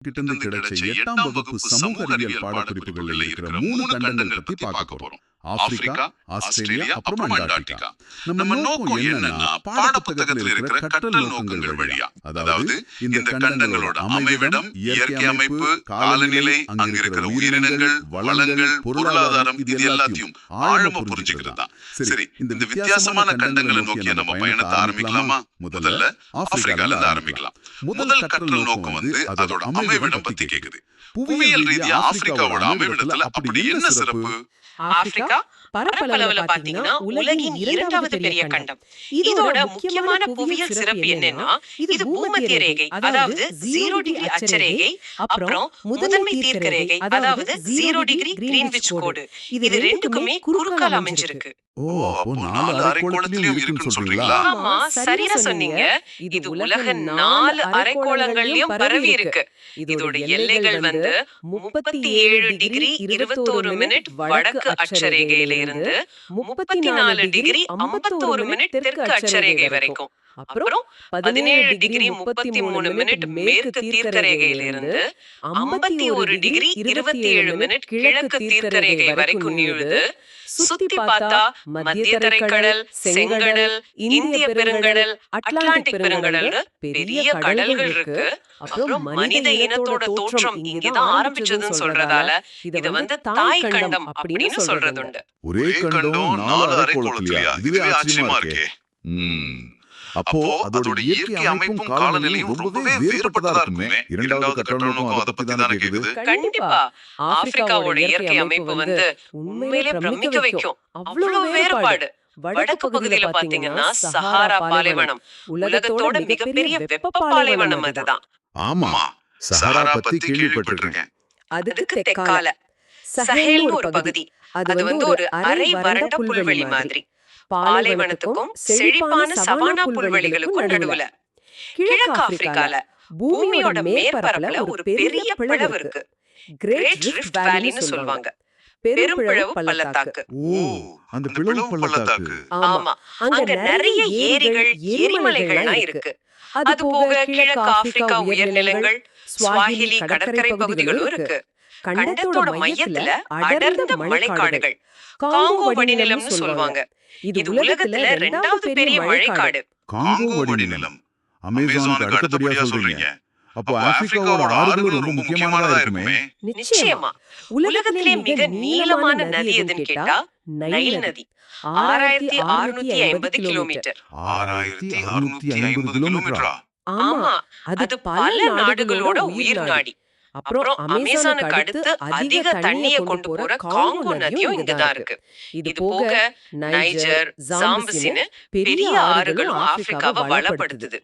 கிட்ட கிடைச்ச 8ஆம் வகுப்பு சமூக அறிவியல் பாடக்குறிப்புகள்ல இருக்கிற 3 கண்டங்கள் பத்தி பார்க்க போறோம். ஆப்பிரிக்கா, ஆஸ்திரேலியா, அப்புறம் அண்டார்டிகா. நம்ம நோக்கம் என்னன்னா பாடப்புத்தகத்தில் இருக்கிற கற்றல் நோக்கங்கள் வழியா, அதாவது இந்த கண்டங்களோட அமைவிடம், இயற்கை அமைப்பு, காலநிலை, அங்க இருக்கிற உயிரினங்கள், வளங்கள், பொருளாதாரம், இது எல்லாத்தையும் ஆழமா புரிஞ்சுக்கிறது தான். சரி, இந்த வித்தியாசமான கண்டங்களை நோக்கிய நம்ம பயணத்தை ஆரம்பிக்கலாமா? முதல்ல ஆப்பிரிக்கால இருந்து ஆரம்பிக்கலாம். முதல் கற்றல் நோக்கம் அதோட அமைவிடம் பத்தி கேக்குது. புவியியல் ரீதியா ஆப்பிரிக்காவோட அமைவிடத்துல அப்படி என்ன சிறப்பு? ஆப்பிரிக்கா பரப்பளவுல பாத்தீங்கன்னா உலகின் 2வது பெரிய கண்டம். இதோட முக்கியமான புவியியல் சிறப்பு என்னன்னா, இது பூமத்திய ரேகை, அதாவது 0 டிகிரி அட்சரேகை, அப்புறம் முதன்மை தீர்க்க ரேகை, அதாவது 0 டிகிரி கிரீன்விச் கோடு. இது ரெண்டுக்குமே குறுக்கால அமைஞ்சிருக்கு. ஓ, அப்போ 4 அரைக்கோளத்திலயும் இருக்குன்னு சொல்றீங்களா? ஆமா, சரியா சொன்னீங்க. இது உலக 4 அரைக்கோளங்கள்லயும் பரவி இருக்கு. இதோட எல்லைகள் 37 டிகிரி 21 மினிட் வடக்கு அட்சரேகையில இருந்து 34 டிகிரி 51 மினிட் தெற்கு அட்சரேகை வரைக்கும், அப்புறம் 17 டிகிரி 33 மினிட் மேற்கு தீர்க்க ரேகையில இருந்து 51 டிகிரி 27 மினிட் கிழக்கு தீர்க்க ரேகை வரைக்கும் நீளுது. சுத்தி பார்த்தா மத்திய தரைக்கடல், செங்கடல், இந்திய பெருங்கடல், அட்லாண்டிக் பெருங்கடல்னு பெரிய கடல்கள் இருக்கு. அப்புறம் மனித இனத்தோட தோற்றம் இங்கதான் ஆரம்பிச்சதுன்னு சொல்றதால இத தாய் கண்டம் அப்படின்னு சொல்றதுண்டு. ஒரே கண்டம் 4 அரைக்கோளத்திலயா? இதுவே ஆச்சரியமா இருக்கே. அப்போ அதோட இயற்கை அமைப்பும் காலநிலையும் ரொம்பவே வேறுபட்டதா இருக்குமே. 2வது கற்றல் நோக்கம் அதை பத்தி தானே கேக்குது. கண்டிப்பா. ஆப்பிரிக்காவோட இயற்கை அமைப்பு உண்மையிலே பிரமிக்க வைக்கும். அவ்வளவு வேறுபாடு. வடக்கு பகுதியில பாத்தீங்கன்னா சஹாரா பாலைவனம், உலகத்தோட மிகப்பெரிய வெப்ப பாலைவனம் அதுதான். ஆமா, சஹாரா பத்தி கேள்விப்பட்டிருக்கேன். அதுக்கு தெற்கால சஹேல் ஒரு பகுதி. அது ஒரு அரை வறண்ட புல்வெளி மாதிரி. பாலைவனத்துக்கும் செழிப்பான சவானா புல்வெளிகளுக்கும் நடுவுல. கிழக்கு ஆப்பிரிக்கால பூமியோட மேற்பரப்புல ஒரு பெரிய பிளவு இருக்கு. கிரேட் ரிஃப்ட் வேலின்னு சொல்வாங்க. பெரும்பிளவு பள்ளத்தாக்கு. ஓ, அந்த பிளவு பள்ளத்தாக்கு. ஆமா, அங்க நிறைய ஏரிகள், எரிமலைகள்லாம் இருக்கு. அது போக கிழக்கு ஆப்பிரிக்கா உயர்நிலங்கள், ஸ்வாஹிலி கடற்கரை பகுதிகளும் இருக்கு. கண்டத்தோட மையத்துல அடர்ந்த மழைக்காடுகள், காங்கோ வடிநிலம்னு சொல்வாங்க. இது உலகத்துல 2வது பெரிய மழைக்காடு. காங்கோ வடிநிலம் அமேசானுக்கு அடுத்தபடியா சொல்றீங்க. அப்போ ஆப்பிரிக்காவோட ஆறுகள் ரொம்ப முக்கியமானதா இருக்குமே. நிச்சயமா. உலகத்திலே மிக நீளமான நதி எதுன்னு கேட்டா நைல் நதி. 6650 கிலோமீட்டர். 6650 கிலோமீட்டரா? ஆமா, அது பல நாடுகளோட உயிர் நாடி. அப்புறம் அமேசானுக்கு அடுத்து அதிக தண்ணிய கொண்டு போற காங்கோ நதியும் இங்கதான் இருக்கு. இது போக நைஜர், ஜாம்பிஸ்னு பெரிய ஆறுகளும் ஆப்பிரிக்காவை வளப்படுத்துது.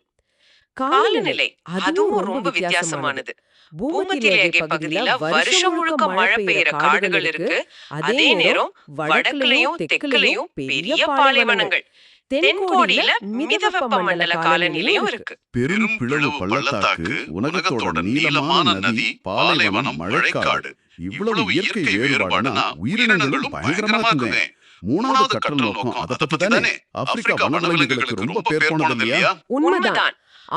காலநிலை அதுவும் ரொம்ப வித்தியாசமானது. பூமத்திய ரேகை பகுதியில வருஷம் முழுக்க மழை பெய்யற காடுகள் இருக்கு. அதே நேரம் வடக்குலயும் தெற்குலயும் பெரிய பாலைவனங்கள். தென்கோடியில மித வெப்பமண்டல காலநிலையும் இருக்கு. பெரும் பிளவு பள்ளத்தாக்கு, உலகத்தோட நீளமான நதி, பாலைவனம், மழைக்காடு. இவ்வளவு இயற்கை வேறுபாடுனா உயிரினங்களும் பயங்கரமா இருக்குங்க. 3வது கற்றல் நோக்கம் அதை பத்தி தானே. ஆப்பிரிக்கா வனவிலங்குகளுக்கு ரொம்ப பேர் போனது இல்லையா? உண்மைதான்.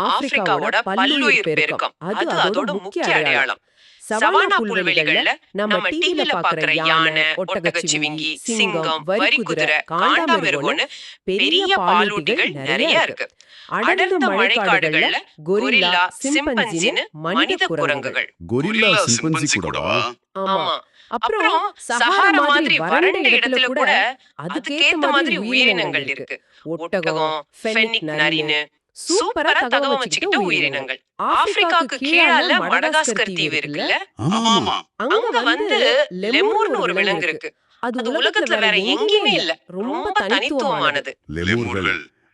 ஆப்பிரிக்காவோட பல்லுயிர் பெருக்கம் அது அதோட முக்கிய அடையாளம். சவானா புல்வெளிகள்ல நம்ம டிவில பாக்குற யானை, ஒட்டகச்சிவிங்கி, சிங்கம், வரிக்குதிரை, காண்டாமிருகம்னு பெரிய பாலூட்டிகள் நிறைய இருக்கு. அடர்ந்த மழைக்காடுகள்ல கொரில்லா, சிம்பன்சின்னு மனித குரங்குகள். கொரில்லா, சிம்பன்சி கூடவா? ஆமா. அப்புறம் சஹாரா மாதிரி வறண்ட இடத்துல கூட அதுக்கேத்த மாதிரி உயிரினங்கள் இருக்கு. ஒட்டகம், ஃபெனிக் நரின்னு சூப்பரா தகவம் வச்சுக்கிட்ட உயிரினங்கள். ஆப்பிரிக்காக்கு கீழால மடகாஸ்கர் தீவு இருக்குல்ல, அங்க லெமூர்னு ஒரு விலங்கு இருக்கு. அது உலகத்துல வேற எங்கேயுமே இல்ல. ரொம்ப தனித்துவமானது. லெமூர்கள்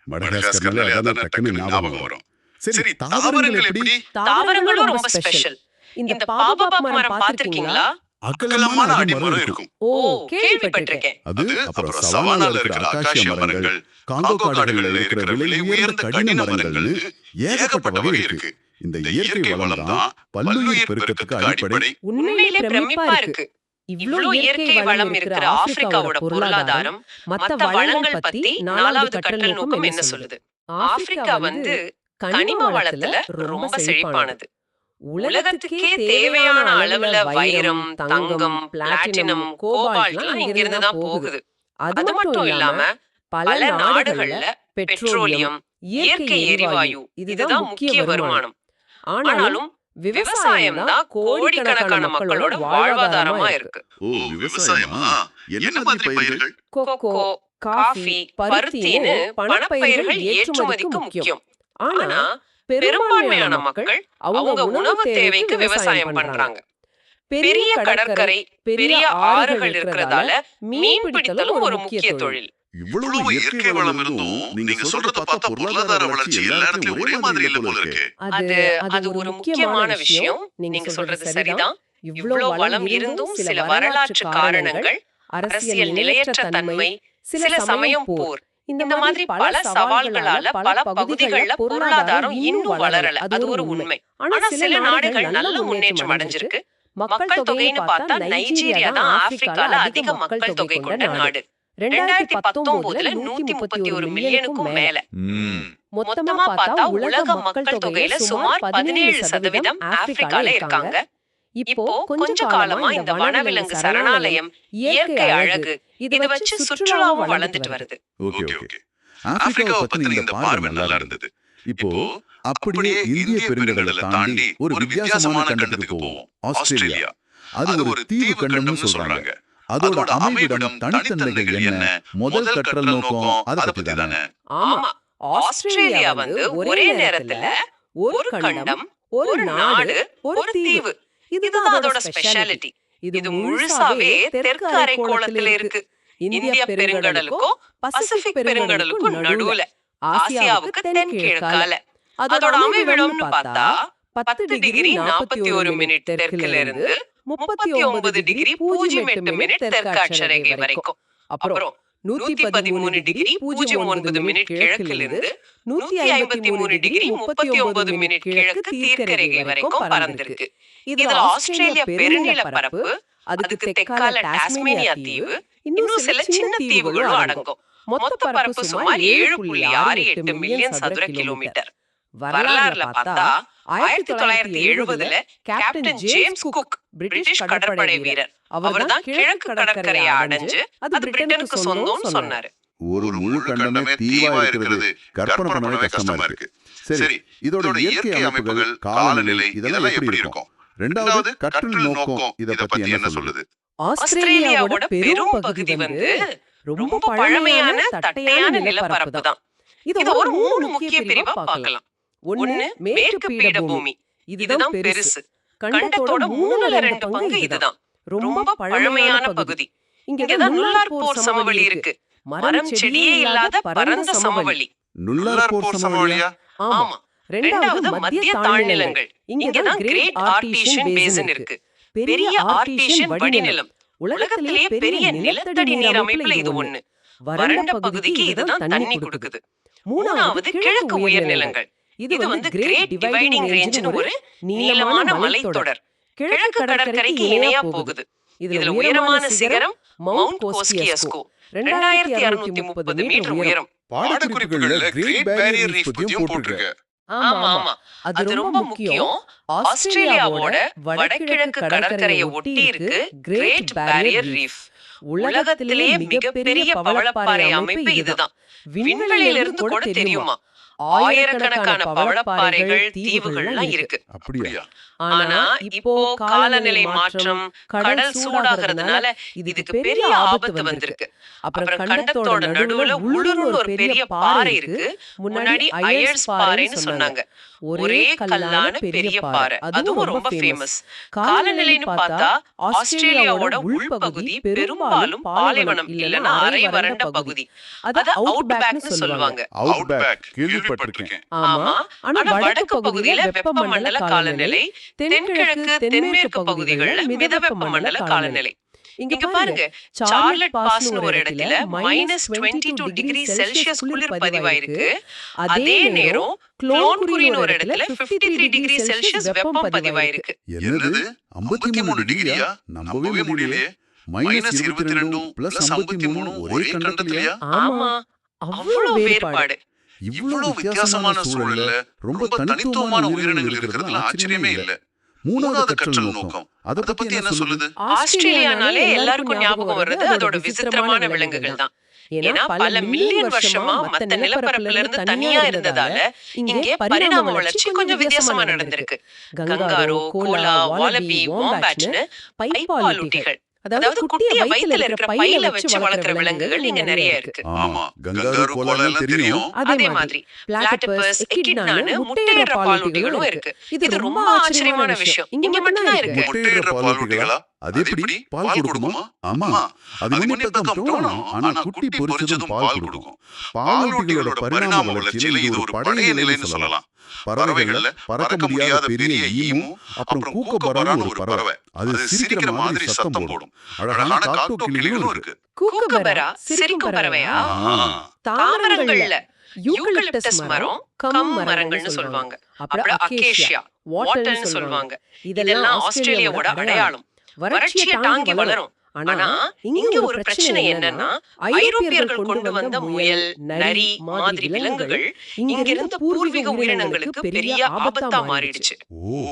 மடகாஸ்கர்ல அதான் டக்குன்னு ஞாபகம் வரும். சரி, தாவரங்கள் எப்படி? தாவரங்களும் ரொம்ப ஸ்பெஷல். இந்த பாபாப் மரம் பாத்திருக்கீங்களா? அகலமான அடிமரம் இருக்கும். ஓ, கேள்விப்பட்டிருக்கேன். அது அப்புறம் சவானால இருக்கிற அகாசியா மரங்கள், காங்கோ காடுகள்ல இருக்கிற விலை உயர்ந்த கடின மரங்கள்னு ஏகப்பட்ட வகை இருக்கு. இந்த இயற்கை வளம் தான் பல்லுயிர் பெருக்கத்துக்கு அடிப்படை. உண்மையிலே பிரமிப்பா இருக்கு. இவ்ளோ இயற்கை வளம் இருக்கிற ஆப்பிரிக்காவோட பொருளாதாரம், மத்த வளங்கள் பத்தி 4வது கற்றல் நோக்கம் என்ன சொல்லுது? ஆப்பிரிக்கா கனிம வளத்துல ரொம்ப செழிப்பானது. உலகத்துக்கே தேவையான அளவுல வைரம், தங்கம், பிளாட்டினம், கோபால்ட்லாம் இங்கிருந்து தான் போகுது. அது மட்டும் இல்லாம பல நாடுகள்ல பெட்ரோலியம், இயற்கை எரிவாயு இதுதான் முக்கிய வருமானம். ஆனாலும் விவசாயம் தான் கோடிக்கணக்கான மக்களோட வாழ்வாதாரமா இருக்கு. ஓ, விவசாயமா? என்ன மாதிரி பயிர்கள்? கொக்கோ, காஃபி, பருத்தின்னு பணப்பயிர்கள் ஏற்றுமதிக்கு முக்கியம். ஆனா பெரும்பான்மையான மக்கள் அவங்க உணவு தேவைக்கு விவசாயம் பண்றாங்க. பெரிய கடற்கரை, பெரிய ஆறுகள் இருக்கிறதால மீன் பிடித்தலும் ஒரு முக்கிய தொழில். இவ்வளவு இயற்கை வளம் இருந்தும் நீங்க சொல்றத பார்த்தா பொருளாதார வளர்ச்சி எல்லா இடத்துலயும் ஒரே மாதிரி இல்ல போல இருக்கு. அது ஒரு முக்கியமான விஷயம். நீங்க சொல்றது சரிதான். இவ்வளவு வளம் இருந்தும் சில வரலாற்று காரணங்கள், அரசியல் நிலையற்ற தன்மை, சில சமயம் போர், இந்த மாதிரி பல சவால்களால பல பகுதிகள்ல பொருளாதாரம் இன்னும் வளரல. அது ஒரு உண்மை. ஆனா சில நாடுகள் நல்ல முன்னேற்றம் அடைஞ்சிருக்கு. மக்கள் தொகைன்னு பார்த்தா நைஜீரியா தான் ஆப்பிரிக்கால அதிக மக்கள் தொகை கொண்ட நாடு. 2019ல 131 மில்லியனுக்கும் மேல. மொத்தமா பார்த்தா உலக மக்கள் தொகையில சுமார் 17% ஆப்பிரிக்கால இருக்காங்க. இப்போ கொஞ்ச காலமா இந்த வனவிலங்கு சரணாலயம், இயற்கை அழகு இத வச்சு சுற்றுலாவும் வளர்ந்துட்டு வருது. Okay okay. ஆப்பிரிக்காவை பத்தி இந்த பார்வை நல்லா இருந்தது. இப்போ அப்படியே இந்திய பெருங்கடலை தாண்டி ஒரு வித்தியாசமான கண்டத்துக்கு போவோம். ஆஸ்திரேலியா. அது ஒரு தீவு கண்டம்னு சொல்றாங்க. அதோட அமைவிடம், தனித்தன்மைகள் என்ன, முதல் கற்றல் நோக்கம், அத பத்தி தானே? ஆமா, ஆஸ்திரேலியா ஒரே நேரத்துல ஒரு கண்டம், ஒரு நாடு, ஒரு தீவு. இதுதான் அதோட ஸ்பெஷாலிட்டி. இது முழுசாவே தெற்கு அரைக்கோளத்துல இருக்கு. இந்திய பெருங்கடலுக்கும் பசிபிக் பெருங்கடலுக்கும் நடுவுல, ஆசியாவுக்கு தென்கிழக்கால. அதோட அமைவிடம்னு பார்த்தா 10 டிகிரி 41 மினிட் தெற்குல இருந்து 39 டிகிரி 08 தெற்கு அட்சரேகை வரைக்கும். அப்புறம் 113 டிகிரி 09 மினிட் கிழக்குல இருந்து 153 டிகிரி 39 மினிட் கிழக்கு தீர்க்கரேகை வரைக்கும் பறந்திருக்கு. இதுல ஆஸ்திரேலியா பெருநில பரப்பு, அதுக்கு தெற்கால டாஸ்மேனியா தீவு, இன்னும் சில சின்ன தீவுகளும் அடங்கும். மொத்த பரப்பு சுமார் 7.68 மில்லியன் சதுர கிலோமீட்டர். வரலாறுல பார்த்தா 1970ல கேப்டன் ஜேம்ஸ் குக், பிரிட்டிஷ் கடற்படை வீரர், அவர்தான் கிழக்கு கடற்கரையை அடைஞ்சு அது பிரிட்டனுக்கு சொந்தம்னு சொன்னாரு. ஒரு முழு கண்டமே தீவா இருக்கிறது கற்பனை பண்ணவே கஷ்டமா இருக்கு. சரி, இதோட இயற்கை அமைப்புகள், காலநிலை இதெல்லாம் எப்படி இருக்கும்? ரெண்டாவது, கற்றல் நோக்கம் இத பத்தி என்ன சொல்லுது? ஆஸ்திரேலியாவோட பெரும் பகுதி ரொம்ப பழமையான தட்டையான நிலப்பரப்பு தான். இது ஒரு 3 முக்கிய பிரிவா பார்க்கலாம். ஒன்னு மேற்கு பீடபூமி, இதுதான் பெருசு. கண்டத்தோட 3/2 பங்கு இதுதான். ரொம்ப பழமையான பகுதி. இங்கதான் நுல்லார் போர் சமவெளி இருக்கு. மரம் செடியே இல்லாத பரந்த சமவெளி. நுல்லார் போர் சமவெளியா? ஆமா. ரெண்டாவது மத்திய தாழ்நிலங்கள். இங்கதான் கிரேட் ஆர்டீசியன் பேசின் இருக்கு. பெரிய ஆர்டீசியன் வடிநிலம். உலகத்திலேயே பெரிய நிலத்தடி நீர் அமைப்புல இது ஒண்ணு. வறண்ட பகுதிக்கு இதுதான் தண்ணி கொடுக்குது. மூணாவது கிழக்கு உயர்நிலங்கள். இது கிரேட் டிவைடிங் ரேஞ்சுன்னு ஒரு நீளமான மலைத்தொடர். கிழக்கு கடற்கரைக்கு இணையா போகுது. இதுல உயரமான சிகரம் மவுண்ட் கோஸ்கியஸ்கோ, 2630 மீட்டர் உயரம். பாடக்குறிப்புகள்ல கிரேட் பேரியர் ரீஃப் பத்தியும் போட்டுருக்கு. ஆமா, அது ரொம்ப முக்கியம். ஆஸ்திரேலியாவோட வடகிழக்கு கடற்கரையை ஒட்டி இருக்கு கிரேட் பேரியர் ரீஃப். உலகத்திலேயே மிகப்பெரிய பவளப்பாறை அமைப்பு இதுதான். விண்வெளியில இருந்து கூட தெரியுமா? ஆயிரக்கணக்கான பவளப்பாறைகள், தீவுகள்லாம் இருக்கு. அப்படியா? ஆனா இப்போ காலநிலை மாற்றம், கடல் சூடாகிறதுனால இதுக்கு பெரிய ஆபத்து வந்திருக்கு. அப்புறம் கண்டத்தோட நடுவுல உள்ளூர்னு ஒரு பெரிய பாறை இருக்கு. முன்னாடி அயர்ஸ் பாறைன்னு சொன்னாங்க. ஒரே கல்லான பெரிய பாறை. அதுவும் ரொம்ப ஃபேமஸ். காலநிலைன்னு பார்த்தா ஆஸ்திரேலியாவோட உள்பகுதி பெரும்பாலும் பாலைவனம் இல்லனா அரை வறண்ட பகுதி. அத அவுட்பேக்னு சொல்லுவாங்க. அவுட்பேக் கேள்விப்பட்டிருக்கேன். ஆமா, ஆனா வடக்கு பகுதியில வெப்பமண்டல காலநிலை, தென்கிழக்கு தென்மேற்கு பகுதிகள்ல மிதவெப்பமண்டல காலநிலை. இங்க பாருங்க, சார்லட் பாஸ்னு ஒரு இடத்துல -22 டிகிரி செல்சியஸ் குளிர் பதிவாயிருக்கு. அதே நேரம் க்ளோன்குரின்னு ஒரு இடத்துல 53 டிகிரி செல்சியஸ் வெப்பம் பதிவாயிருக்கு. என்னது 53 டிகிரியா? நம்பவே முடியலையே. -22 + 53 ஒரே கண்டத்திலயா? ஆமா, அவ்வளவு வேறுபாடு. இவ்வளவு வித்தியாசமான சூழல்ல ரொம்ப தனித்துவமான உயிரினங்கள் இருக்கிறதுல ஆச்சரியமே இல்ல. மூணாவது கற்றல் நோக்கம் அத பத்தி என்ன சொல்லுது? ஆஸ்திரேலியானாலே எல்லாருக்கும் ஞாபகம் வருது அதோட விசித்திரமான விலங்குகள் தான். ஏன்னா பல மில்லியன் வருஷமா மத்த நிலப்பரப்புல இருந்து தனியா இருந்ததால இங்கே பரிணாம வளர்ச்சி கொஞ்சம் வித்தியாசமா நடந்திருக்கு. கங்காரு, கோலா, வாலபி, வாம்பாட்னு பைப்பாலூட்டிகள், அதாவது குட்டிய வயித்துல இருக்கிற பையில வச்சு வளர்க்கிற விலங்குகள் இங்க நிறைய இருக்கு. ஆமா, கங்காரு கோலா எல்லாம் தெரியும். அதே மாதிரி பிளாட்டிபஸ், எக்கிட்னான்னு முட்டையிடுற பாலூட்டிகளும் இருக்கு. இது ரொம்ப ஆச்சரியமான விஷயம். இங்க மட்டும்தான் இருக்கு. முட்டையிடுற பாலூட்டிகளா? அது எப்படி பால் கொடுக்குமா? ஆமா, அது முன்னிப்பக்கம் தோணும். ஆனா குட்டி பொரிச்சதும் பால் கொடுக்கும். பாலூட்டிகளோட பரிணாம வளர்ச்சியில இது ஒரு பழைய நிலைன்னு சொல்லலாம். பறவைகள்ல பறக்க முடியாத பெரிய ஈமு, அப்புறம் கூக்கபரான்னு ஒரு பறவை. அது சிரிக்கிற மாதிரி சத்தம் போடும். அழகான காக்கோ கிளிகளும் இருக்கு. கூக்கபரா சிரிக்கும் பறவையா? தாவரங்கள்ல யூகலிப்டஸ் மரம், கம் மரங்கள்னு சொல்வாங்க. அப்புறம் அகேஷியா, வாட்டல்னு சொல்வாங்க. இதெல்லாம் ஆஸ்திரேலியாவோட அடையாளம். வறட்சியை தாங்கி வளரும். ஆனா இங்க ஒரு பிரச்சனை என்னன்னா, ஐரோப்பியர்கள் கொண்டு வந்த முயல், நரி மாதிரி விலங்குகள் இங்கிருந்த பூர்வீக உயிரினங்களுக்கு பெரிய ஆபத்தா மாறிடுச்சு. ஓ,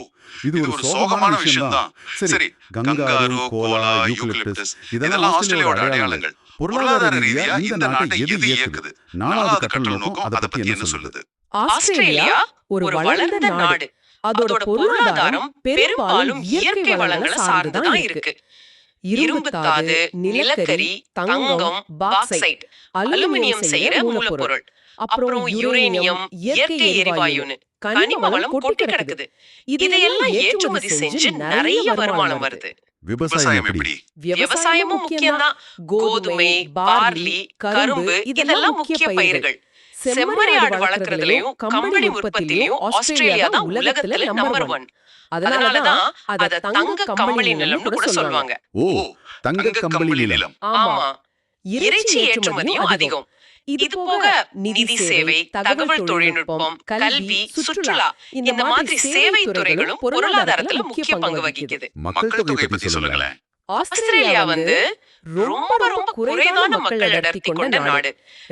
இது ஒரு சோகமான விஷயம் தான். சரி, கங்காரு, கோலா, யூகலிப்டஸ் இதெல்லாம் ஆஸ்திரேலியாவோட அடையாளங்கள். பொருளாதார ரீதியா இந்த நாட்டை எது இயக்குது? நாலாவது கற்றல் நோக்கம் அத பத்தி என்ன சொல்லுது? ஆஸ்திரேலியா ஒரு வளர்ந்த நாடு. அதோட பொருளாதாரம் பெரும்பாலும் இயற்கை வளங்களை சார்ந்துதான் இருக்கு. இரும்புத்தாது, நிலக்கரி, தங்கம், பாக்சைட், அலுமினியம் செய்யற மூலப்பொருள், அப்புறம் யுரேனியம், இயற்கை எரிவாயுன்னு கனிம வளம் கொட்டி கிடக்குது. இதையெல்லாம் ஏற்றுமதி செஞ்சு நிறைய வருமானம் வருது. விவசாயம் எப்படி? விவசாயமும் முக்கியம்தான். கோதுமை, பார்லி, கரும்பு இதெல்லாம் முக்கிய பயிர்கள். செம்மறியாடு வளர்க்கறதுலயும் கம்பளி உற்பத்திலையும் ஆஸ்திரேலியா தான் உலகத்துல நம்பர் 1. அதனாலதான் அத தங்க கம்பளி நிலம்னு கூட சொல்லுவாங்க. ஓ, தங்க கம்பளி நிலம். ஆமா, இறைச்சி ஏற்றுமதியும் அதிகம். இது போக நிதி சேவை, தகவல் தொழில்நுட்பம், கல்வி, சுற்றுலா இந்த மாதிரி சேவை துறைகளும் பொருளாதாரத்துல முக்கிய பங்கு வகிக்குது. மக்கள் தொகை பத்தி சொல்லுங்களேன். ஆஸ்திரேலியா ரொம்ப குறைவான மக்கள் அடர்த்தி கொண்ட நாடு.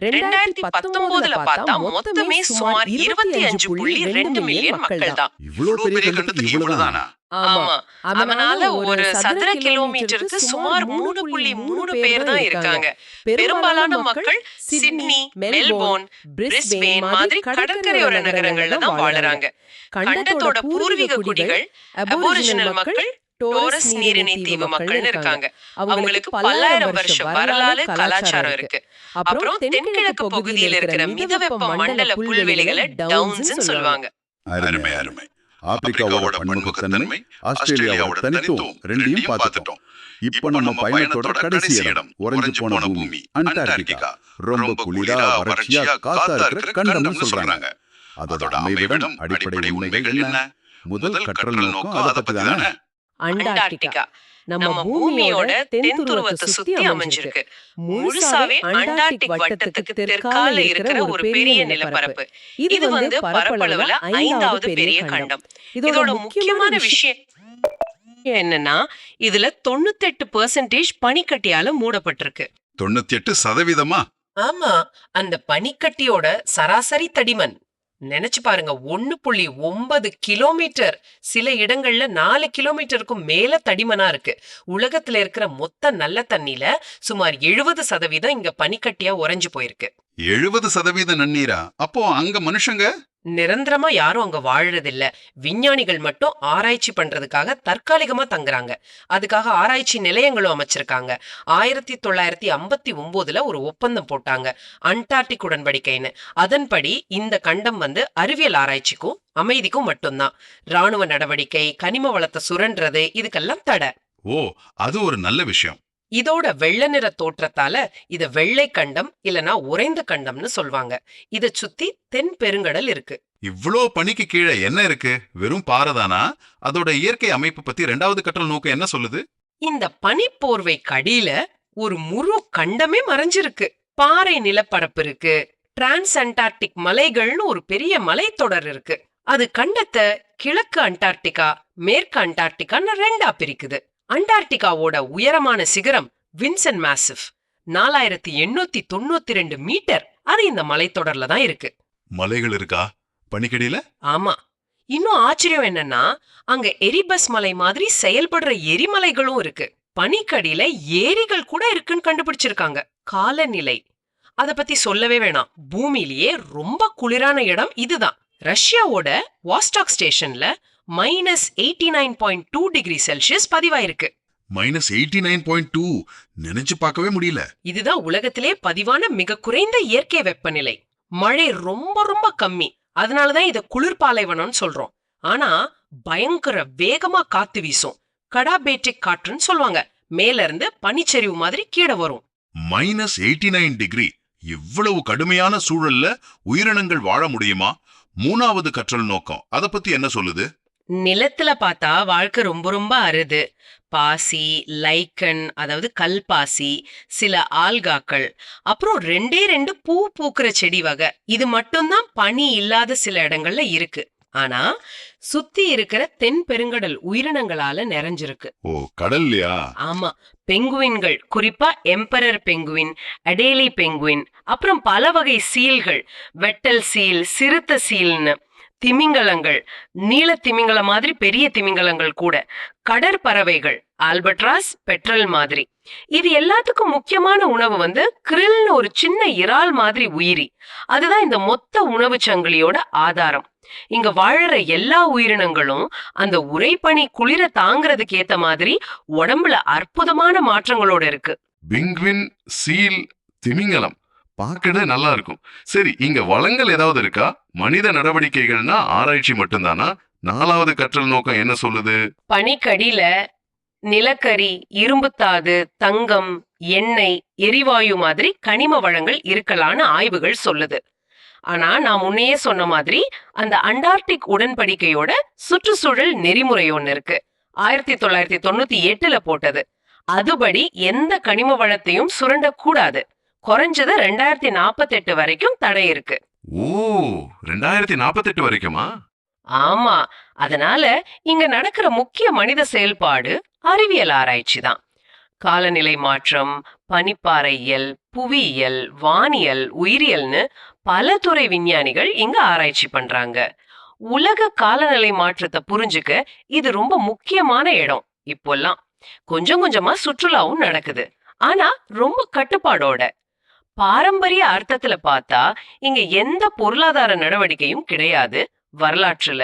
2019ல பார்த்தா மொத்தமே சுமார் 25.2 மில்லியன் மக்கள் தான். இவ்வளவு பெரிய கண்டத்துக்கு இவ்வளவுதானா? ஆமா, அதனால ஒரு சதுர கிலோமீட்டருக்கு சுமார் 3.3 பேர் தான் இருக்காங்க. பெரும்பாலான மக்கள் சிட்னி, மெல்போர்ன், பிரிஸ்பேன் மாதிரி கடற்கரையோர நகரங்கள்ல தான் வாழுறாங்க. கண்டத்தோட பூர்வீக குடிகள் அபோரிஜினல் மக்கள், டோரஸ் நீரிணை தீவு மக்கள்னு இருக்காங்க. அவங்களுக்கு பல்லாயிரம் வருஷம் வரலாறு, கலாச்சாரம் இருக்கு. அப்புறம் தென்கிழக்கு பகுதியில் இருக்கிற மிதவெப்ப மண்டல புல்வெளிகளை டவுன்ஸ்னு சொல்லுவாங்க. அருமை அருமை. ஆப்பிரிக்காவோட பன்முகத்தன்மை, ஆஸ்திரேலியாவோட தனித்துவம் ரெண்டையும் பார்த்துட்டோம். இப்ப நம்ம பயணத்தோட கடைசி இடம் உறைஞ்சு போன பூமி, அண்டார்டிகா. ரொம்ப குளிரா, வறட்சியா, காத்தா இருக்கிற கண்டம்னு சொல்றாங்க. அதோட அமைவிடம், அடிப்படை உண்மைகள் என்ன? முதல் கற்றல் நோக்கம் அத பத்தி தானே. அண்டார்டிகா நம்ம பூமியோட தென் துருவத்தை சுத்தி அமைஞ்சிருக்கு. முழுசாவே அண்டார்டிக் வட்டத்துக்கு தெற்கால இருக்கிற ஒரு பெரிய நிலப்பரப்பு. இது பரப்பளவுல 5வது பெரிய கண்டம். இதோட முக்கியமான விஷயம் என்னன்னா, இதுல 98% பனிக்கட்டியால மூடப்பட்டிருக்கு. 98%? ஆமா, அந்த பனிக்கட்டியோட சராசரி தடிமன் நினைச்சு பாருங்க, 1.9 கிலோமீட்டர். சில இடங்கள்ல 4 கிலோமீட்டருக்கும் மேல தடிமனா இருக்கு. உலகத்துல இருக்கிற மொத்த நல்ல தண்ணியில சுமார் 70% இங்க பனிக்கட்டியா உறைஞ்சு போயிருக்கு. 70% நன்னீரா? அப்போ அங்க மனுஷங்க நிரந்தரமா யாரும் அங்க வாழறதில்ல. விஞ்ஞானிகள் மட்டும் ஆராய்ச்சி பண்றதுக்காக தற்காலிகமா தங்குறாங்க. அதுக்காக ஆராய்ச்சி நிலையங்களும் அமைச்சிருக்காங்க. 1959ல ஒரு ஒப்பந்தம் போட்டாங்க, அண்டார்டிக் உடன்படிக்கைன்னு. அதன்படி இந்த கண்டம் அறிவியல் ஆராய்ச்சிக்கும் அமைதிக்கும் மட்டும்தான். ராணுவ நடவடிக்கை, கனிம வளத்தை சுரண்டுறது இதுக்கெல்லாம் தடை. ஓ, அது ஒரு நல்ல விஷயம். இதோட வெள்ளை நிற தோற்றத்தால இத வெள்ளை கண்டம் இல்லனா உறைந்த கண்டம்னு சொல்வாங்க. இத சுத்தி தென் பெருங்கடல் இருக்கு. இவ்ளோ பனிக்கு கீழே என்ன இருக்கு? வெறும் பாறைதானா? அதோட இயற்கை அமைப்பு பத்தி 2வது கற்றல் நோக்கம் என்ன சொல்லுது? இந்த பனிப்போர்வை கடியில ஒரு முழு கண்டமே மறைஞ்சிருக்கு. பாறை நிலப்பரப்பு இருக்கு. டிரான்ஸ் அண்டார்டிக் மலைகள்னு ஒரு பெரிய மலைத்தொடர் இருக்கு. அது கண்டத்தை கிழக்கு அண்டார்டிகா, மேற்கு அண்டார்டிகான்னு 2ஆ பிரிக்குது. அண்டார்டிகாவோட உயரமான சிகரம் வின்சன் மேசிவ், 4892 மீட்டர். அது இந்த மலைத்தொடர்ல தான் இருக்கு. மலைகள் இருக்கா பனிக்கடியில? ஆமா, இன்னும் ஆச்சரியம் என்னன்னா, அங்க எரிபஸ் மலை மாதிரி செயல்படுற எரிமலைகளும் இருக்கு. பனிக்கடியில ஏரிகள் கூட இருக்குன்னு கண்டுபிடிச்சிருக்காங்க. காலநிலை அத பத்தி சொல்லவே வேணாம். பூமியிலேயே ரொம்ப குளிரான இடம் இதுதான். ரஷ்யாவோட வாஸ்டாக் ஸ்டேஷன்ல -89.2 டிகிரி செல்சியஸ் பதிவாயிருக்கு. -89.2 நினைச்சு பார்க்கவே முடியல. இதுதான் உலகத்திலே பதிவான மிக குறைந்த இயற்கை வெப்பநிலை. மழை ரொம்ப ரொம்ப கம்மி. அதனாலதான் இத குளிர்பாலைவனம்னு சொல்றோம். ஆனா பயங்கர வேகமா காத்து வீசும். கடாபேட்டிக் காற்றுன்னு சொல்லுவாங்க. மேல இருந்து பனிச்சரிவு மாதிரி கீழே வரும். -89 டிகிரி இவ்வளவு கடுமையான சூழல்ல உயிரினங்கள் வாழ முடியுமா? மூணாவது கற்றல் நோக்கம் அத பத்தி என்ன சொல்லுது? நிலத்துல பார்த்தா வாழ்க்கை ரொம்ப ரொம்ப அரிது. பாசி, லைக்கன், அதாவது கல்பாசி, சில ஆல்காக்கள், அப்புறம் 2 பூ பூக்கிற செடி வகை. இது மட்டும்தான் பனி இல்லாத சில இடங்கள்ல இருக்கு. ஆனா சுத்தி இருக்கிற தென் பெருங்கடல் உயிரினங்களால நிறைஞ்சிருக்கு. ஓ, கடல்லையா? ஆமா, பெங்குவின்கள், குறிப்பா எம்பரர் பெங்குவின், அடேலி பெங்குவின், அப்புறம் பல வகை சீல்கள், வெட்டல் சீல், சிறுத்த சீல்னு, திமிங்கலங்கள், நீல திமிங்கல மாதிரி பெரிய திமிங்கலங்கள் கூட, கடற்பறவைகள், ஆல்பட்ராஸ், பெட்ரல் மாதிரி. இது எல்லாத்துக்கும் முக்கியமான உணவு கிரில்னு ஒரு சின்ன இறால் மாதிரி உயிரி. அதுதான் இந்த மொத்த உணவு சங்கிலியோட ஆதாரம். இங்க வாழற எல்லா உயிரினங்களும் அந்த உறைபனி குளிர தாங்கிறதுக்கு ஏத்த மாதிரி உடம்புல அற்புதமான மாற்றங்களோட இருக்கு. பெங்குவின், சீல், திமிங்கலம் பார்க்கவே நல்லா இருக்கும். சரி, இங்க வளங்கள் ஏதாவது இருக்கா? மனித நடவடிக்கைகள்னா ஆராய்ச்சி மட்டும்தானா? நாலாவது கற்றல் நோக்கம் என்ன சொல்லுது? பனிக்கடியில நிலக்கரி, இரும்புத்தாது, தங்கம், எண்ணெய், எரிவாயு மாதிரி கனிம வளங்கள் இருக்கலான்னு ஆய்வுகள் சொல்லுது. ஆனா நான் முன்னையே சொன்ன மாதிரி அந்த அண்டார்டிக் உடன்படிக்கையோட சுற்றுச்சூழல் நெறிமுறை ஒண்ணு இருக்கு. 1998ல போட்டது. அதுபடி எந்த கனிம வளத்தையும் சுரண்டக்கூடாது. குறைஞ்சது 2048 வரைக்கும் தடை இருக்கு. ஓ, 2048 வரைக்குமா? ஆமா, அதனால இங்க நடக்கிற முக்கிய மனித செயல்பாடு அறிவியல் ஆராய்ச்சி தான். காலநிலை மாற்றம், பனிப்பாறையியல், புவியியல், வானியல், உயிரியல்னு பல துறை விஞ்ஞானிகள் இங்க ஆராய்ச்சி பண்றாங்க. உலக காலநிலை மாற்றத்தை புரிஞ்சுக்க இது ரொம்ப முக்கியமான இடம். இப்போல்லாம் கொஞ்சம் கொஞ்சமா சுற்றுலாவும் நடக்குது. ஆனா ரொம்ப கட்டுப்பாடோட. பாரம்பரிய அர்த்தத்துல பார்த்தா இங்க எந்த பொருளாதார நடவடிக்கையும் கிடையாது வரலாற்றுல.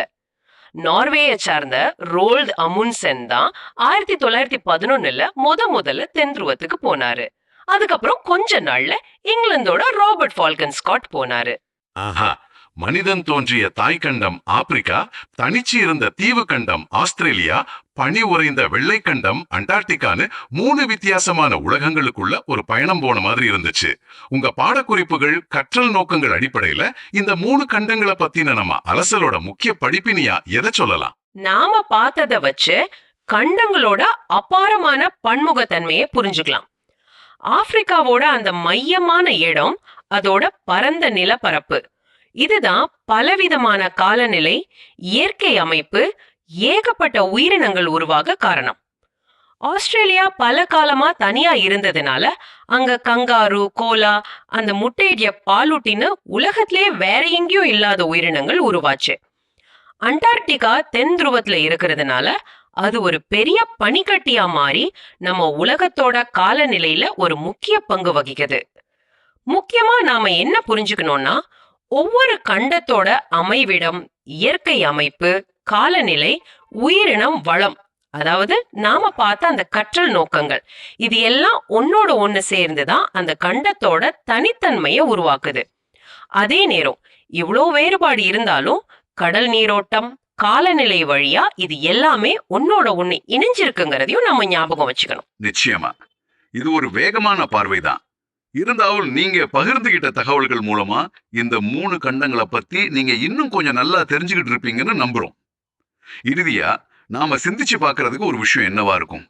நார்வேயை சார்ந்த ரோல்ட் அமுன்சென் தான் 1911ல முதல்ல தென் துருவத்துக்கு போனாரு. அதுக்கப்புறம் கொஞ்ச நாள்ல இங்கிலாந்தோட ராபர்ட் ஃபால்கன் ஸ்காட் போனாரு. ஆஹா, மனிதன் தோன்றிய தாய்க்கண்டம் ஆப்பிரிக்கா, தனிச்சு இருந்த தீவு கண்டம் ஆஸ்திரேலியா, பனி உறைந்த வெள்ளை கண்டம் அண்டார்டிகான்னு 3 வித்தியாசமான உலகங்களுக்குள்ள ஒரு பயணம் போன மாதிரி இருந்துச்சு. உங்க பாடக்குறிப்புகள், கற்றல் நோக்கங்கள் அடிப்படையில இந்த 3 கண்டங்களை பத்தின நம்ம அலசலோட முக்கிய படிப்பினியா எதை சொல்லலாம்? நாம பார்த்தத வச்சு கண்டங்களோட அபாரமான பன்முகத்தன்மையை புரிஞ்சுக்கலாம். ஆப்பிரிக்காவோட அந்த மையமான இடம் அதோட பரந்த நிலப்பரப்பு. இதுதான் பலவிதமான காலநிலை, இயற்கை அமைப்பு, ஏகப்பட்ட உயிரினங்கள் உருவாக காரணம். ஆஸ்திரேலியா பல காலமா தனியா இருந்ததுனால அங்க கங்காரு, கோலா, அந்த முட்டையிடிய பாலூட்டின்னு உலகத்திலே வேற எங்கேயும் இல்லாத உயிரினங்கள் உருவாச்சு. அண்டார்டிகா தென் துருவத்துல இருக்கிறதுனால அது ஒரு பெரிய பனிக்கட்டியா மாறி நம்ம உலகத்தோட காலநிலையில ஒரு முக்கிய பங்கு வகிக்குது. முக்கியமா நாம என்ன புரிஞ்சுக்கணும்னா, ஒவ்வொரு கண்டத்தோட அமைவிடம், இயற்கை அமைப்பு, காலநிலை, உயிரினம், வளம், அதாவது நாம பார்த்த அந்த கற்றல் நோக்கங்கள், இது எல்லாம் ஒன்னோட ஒண்ணு சேர்ந்துதான் அந்த கண்டத்தோட தனித்தன்மையை உருவாக்குது. அதே நேரம் இவ்வளோ வேறுபாடு இருந்தாலும் கடல் நீரோட்டம், காலநிலை வழியா இது எல்லாமே ஒன்னோட ஒண்ணு இணைஞ்சிருக்குங்கிறதையும் நம்ம ஞாபகம் வச்சுக்கணும். நிச்சயமா இது ஒரு வேகமான பார்வைதான். இருந்தாலும் நீங்க பகிர்ந்துகிட்ட தகவல்கள் மூலமா இந்த 3 கண்டங்களை பத்தி நீங்க இன்னும் கொஞ்சம் நல்லா தெரிஞ்சுக்கிட்டு இருப்பீங்கன்னு நம்புறோம். இறுதியா நாம சிந்திச்சு பார்க்கிறதுக்கு ஒரு விஷயம் என்னவா இருக்கும்?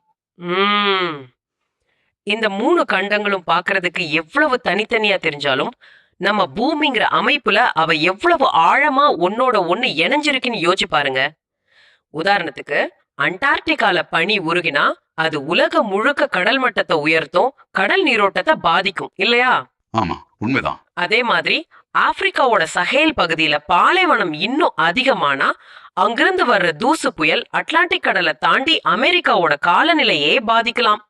இந்த 3 கண்டங்களும் பார்க்கிறதுக்கு எவ்வளவு தனித்தனியா தெரிஞ்சாலும் நம்ம பூமிங்கிற அமைப்புல அவ எவ்வளவு ஆழமா ஒன்னோட ஒண்ணு இணைஞ்சிருக்குன்னு யோசிச்சு பாருங்க. உதாரணத்துக்கு அண்டார்டிகால பனி உருகினா அது உலகம் முழுக்க கடல் மட்டத்தை உயர்த்தும், கடல் நீரோட்டத்தை பாதிக்கும் இல்லையா? ஆமா, உண்மைதான். அதே மாதிரி ஆப்பிரிக்காவோட சஹேல் பகுதியில பாலைவனம் இன்னும் அதிகமானா அங்கிருந்து வர்ற தூசு புயல் அட்லாண்டிக் கடலை தாண்டி அமெரிக்காவோட காலநிலையே பாதிக்கலாம்.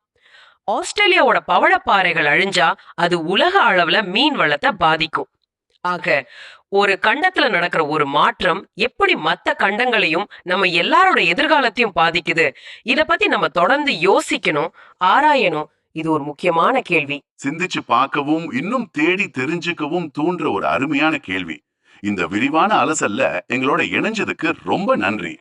ஆஸ்திரேலியாவோட பவழப்பாறைகள் அழிஞ்சா அது உலக அளவுல மீன் வளத்தை பாதிக்கும். ஆக ஒரு கண்டத்துல நடக்கிற ஒரு மாற்றம் எப்படி மத்த கண்டங்களையும் நம்ம எல்லாரோட எதிர்காலத்தையும் பாதிக்குது, இத பத்தி நம்ம தொடர்ந்து யோசிக்கணும், ஆராயணும். இது ஒரு முக்கியமான கேள்வி. சிந்திச்சு பார்க்கவும் இன்னும் தேடி தெரிஞ்சுக்கவும் தூண்டுற ஒரு அருமையான கேள்வி. இந்த விரிவான அலசல்ல எங்களோட இணைஞ்சதுக்கு ரொம்ப நன்றி.